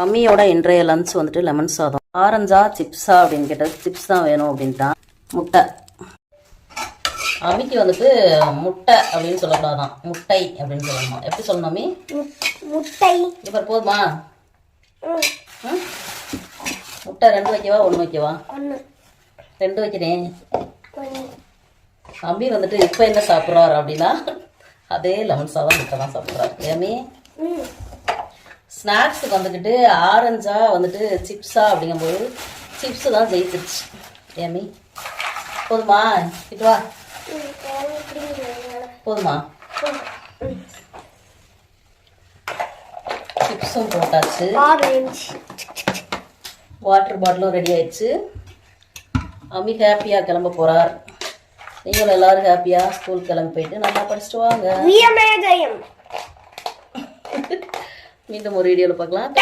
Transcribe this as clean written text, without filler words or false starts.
அம்மியோட இன்றைய லஞ்ச் வந்துட்டு லெமன் சாதம். ஆரஞ்சா சிப்ஸா அப்படின்னு கேட்டது, சிப்ஸ் தான் வேணும் அப்படின்ட்டான். முட்டை அம்மிக்கு வந்துட்டு முட்டை அப்படின்னு சொல்லக்கூடாதான், முட்டை அப்படின்னு சொல்லணுமா? எப்படி சொல்லணும் அம்மி? முட்டை. இப்போ போதுமா? முட்டை 2 வைக்கவா 1 வைக்கவா? 2 வைக்கிறேன். அம்மி வந்துட்டு இப்போ என்ன சாப்பிட்றாரு அப்படின்னா அதே லெமன் சாதம் முட்டை தான் சாப்பிட்றாரு. ஏமி ஸ்நாக்ஸுக்கு வந்துக்கிட்டு ஆரஞ்சா வந்துட்டு சிப்ஸா அப்படிங்கும்போது சிப்ஸு தான் ஜெயிச்சிருச்சு. ஏமி போதுமா? கிட்ட வா. போதுமா? சிப்ஸும் போட்டாச்சு, வாட்டர் பாட்டிலும் ரெடி ஆயிடுச்சு. அம்மி ஹாப்பியாக கிளம்ப போகிறார். நீங்களும் எல்லாரும் ஹாப்பியாக ஸ்கூல் கிளம்பி போயிட்டு நல்லா படிச்சுட்டு வாங்க. மீண்டும் ஒரு வீடியோவில் பார்க்கலாம்.